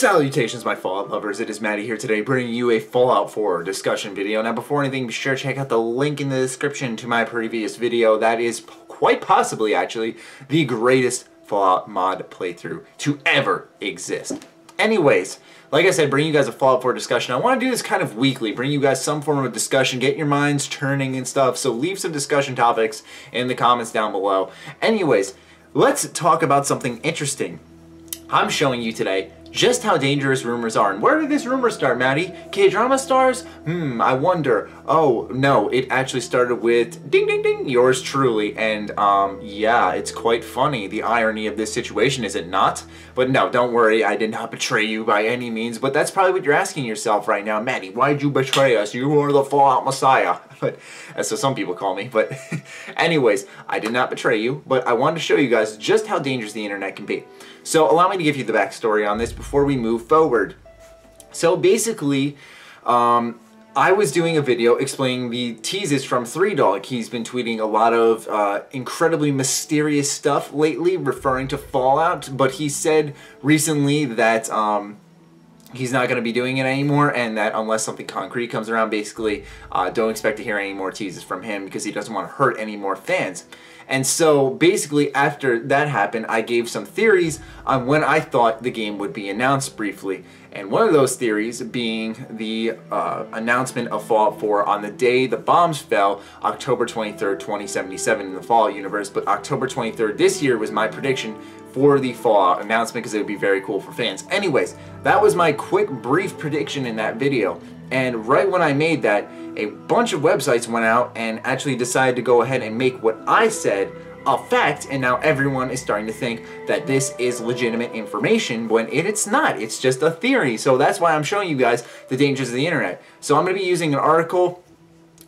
Salutations, my Fallout lovers. It is Matty here today, bringing you a Fallout 4 discussion video. Now, before anything, be sure to check out the link in the description to my previous video. That is quite possibly, actually, the greatest Fallout mod playthrough to ever exist. Anyways, like I said, bring you guys a Fallout 4 discussion. I want to do this kind of weekly, bring you guys some form of discussion, get your minds turning and stuff, so leave some discussion topics in the comments down below. Anyways, let's talk about something interesting. I'm showing you today just how dangerous rumors are. And where did this rumor start, Maddie? K-drama stars? I wonder. Oh, no, it actually started with ding ding ding, yours truly. And yeah, it's quite funny, the irony of this situation, is it not? But no, don't worry, I did not betray you by any means. But that's probably what you're asking yourself right now. Maddie, why'd you betray us? You were the Fallout Messiah. But so some people call me. But anyways, I did not betray you. But I wanted to show you guys just how dangerous the internet can be. So allow me to give you the backstory on this before we move forward. So basically, I was doing a video explaining the teases from 3Dog. He's been tweeting a lot of incredibly mysterious stuff lately referring to Fallout, but he said recently that he's not going to be doing it anymore, and that unless something concrete comes around, basically don't expect to hear any more teases from him because he doesn't want to hurt any more fans. And so basically after that happened, I gave some theories on when I thought the game would be announced briefly. And one of those theories being the announcement of Fallout 4 on the day the bombs fell, October 23rd, 2077 in the Fallout universe. But October 23rd this year was my prediction for the Fallout announcement because it would be very cool for fans. Anyways, that was my quick, brief prediction in that video. And right when I made that, a bunch of websites went out and actually decided to go ahead and make what I said a fact, and now everyone is starting to think that this is legitimate information when it's not. It's just a theory. So that's why I'm showing you guys the dangers of the internet. So I'm going to be using an article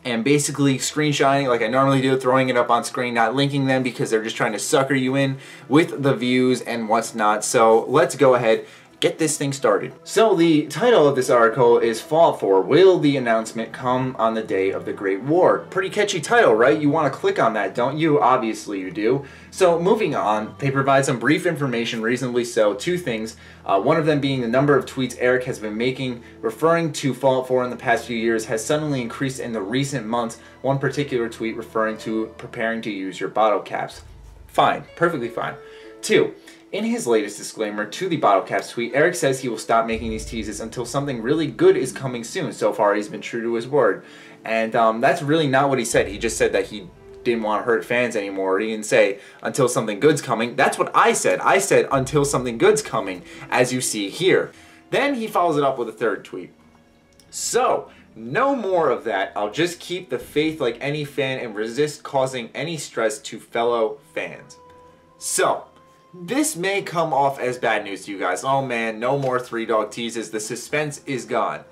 and basically screenshotting like I normally do, throwing it up on screen, not linking them because they're just trying to sucker you in with the views and what's not. So let's go ahead, get this thing started. So the title of this article is Fallout 4, Will the Announcement Come on the Day of the Great War? Pretty catchy title, right? You want to click on that, don't you? Obviously you do. So moving on, they provide some brief information, reasonably so, two things. One of them being the number of tweets Eric has been making referring to Fallout 4 in the past few years has suddenly increased in the recent months. One particular tweet referring to preparing to use your bottle caps. Fine, perfectly fine. Two, in his latest disclaimer to the bottle caps tweet, Eric says he will stop making these teases until something really good is coming soon. So far, he's been true to his word. And that's really not what he said. He just said that he didn't want to hurt fans anymore. He didn't say until something good's coming. That's what I said. I said until something good's coming, as you see here. Then he follows it up with a third tweet. So, no more of that. I'll just keep the faith like any fan and resist causing any stress to fellow fans. So, this may come off as bad news to you guys. Oh man, no more 3Dog teases. The suspense is gone.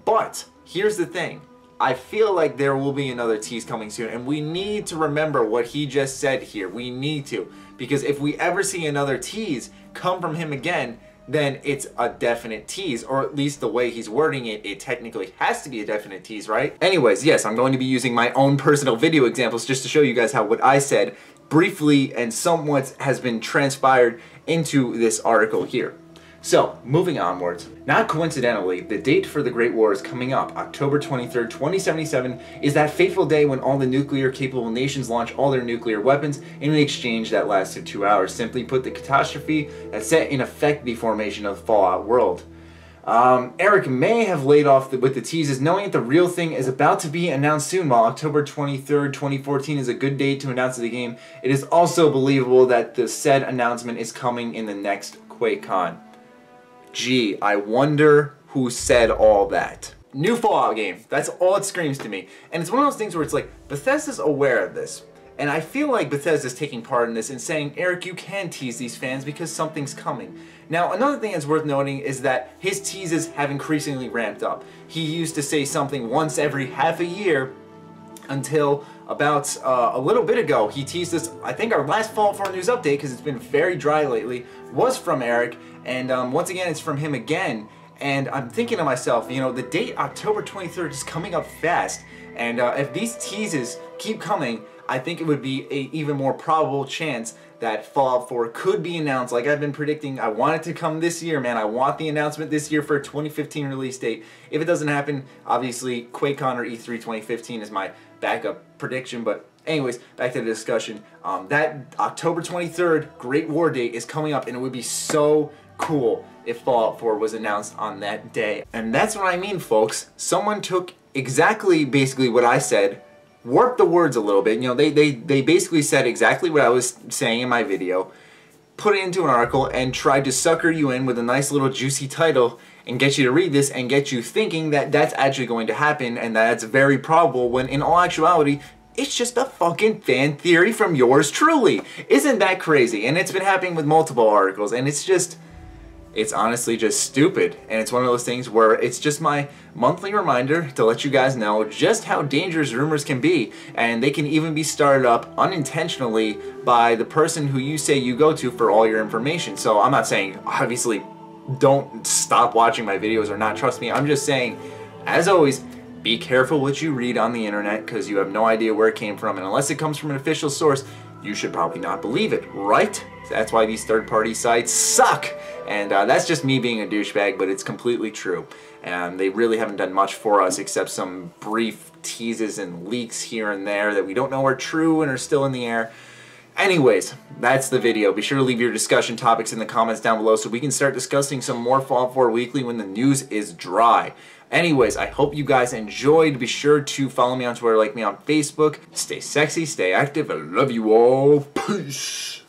But here's the thing. I feel like there will be another tease coming soon, and we need to remember what he just said here. We need to, because if we ever see another tease come from him again, then it's a definite tease, or at least the way he's wording it, it technically has to be a definite tease, right? Anyways, yes, I'm going to be using my own personal video examples just to show you guys how what I said briefly and somewhat has been transpired into this article here. So, moving onwards. Not coincidentally, the date for the Great War is coming up. October 23rd, 2077 is that fateful day when all the nuclear-capable nations launch all their nuclear weapons in an exchange that lasted 2 hours. Simply put, the catastrophe that set in effect the formation of the Fallout world. Eric may have laid off with the teases, knowing that the real thing is about to be announced soon. While October 23rd, 2014 is a good date to announce the game, it is also believable that the said announcement is coming in the next QuakeCon. Gee, I wonder who said all that. New Fallout game. That's all it screams to me. And it's one of those things where it's like, Bethesda's aware of this. And I feel like Bethesda's taking part in this and saying, Eric, you can tease these fans because something's coming. Now, another thing that's worth noting is that his teases have increasingly ramped up. He used to say something once every half a year until about a little bit ago. He teased us, I think our last Fallout 4 news update, because it's been very dry lately, was from Eric. And once again, it's from him again. And I'm thinking to myself, you know, the date October 23rd is coming up fast. And if these teases keep coming, I think it would be an even more probable chance that Fallout 4 could be announced like I've been predicting. I want it to come this year, man. I want the announcement this year for a 2015 release date. If it doesn't happen, obviously QuakeCon or E3 2015 is my backup prediction, but anyways, back to the discussion. That October 23rd Great War date is coming up, and it would be so cool if Fallout 4 was announced on that day. And that's what I mean, folks. Someone took exactly basically what I said, warped the words a little bit. You know, they basically said exactly what I was saying in my video, put it into an article, and tried to sucker you in with a nice little juicy title and get you to read this and get you thinking that that's actually going to happen and that's very probable, when in all actuality, it's just a fucking fan theory from yours truly. Isn't that crazy? And it's been happening with multiple articles, and it's honestly just stupid. And it's one of those things where it's just my monthly reminder to let you guys know just how dangerous rumors can be. And they can even be started up unintentionally by the person who you say you go to for all your information. So I'm not saying, obviously, don't stop watching my videos or not trust me. I'm just saying, as always, be careful what you read on the internet, because you have no idea where it came from. And unless it comes from an official source, you should probably not believe it, right? That's why these third-party sites suck. And that's just me being a douchebag, but it's completely true. And they really haven't done much for us except some brief teases and leaks here and there that we don't know are true and are still in the air. Anyways, that's the video. Be sure to leave your discussion topics in the comments down below so we can start discussing some more Fallout 4 Weekly when the news is dry. Anyways, I hope you guys enjoyed. Be sure to follow me on Twitter, like me on Facebook. Stay sexy, stay active. I love you all. Peace.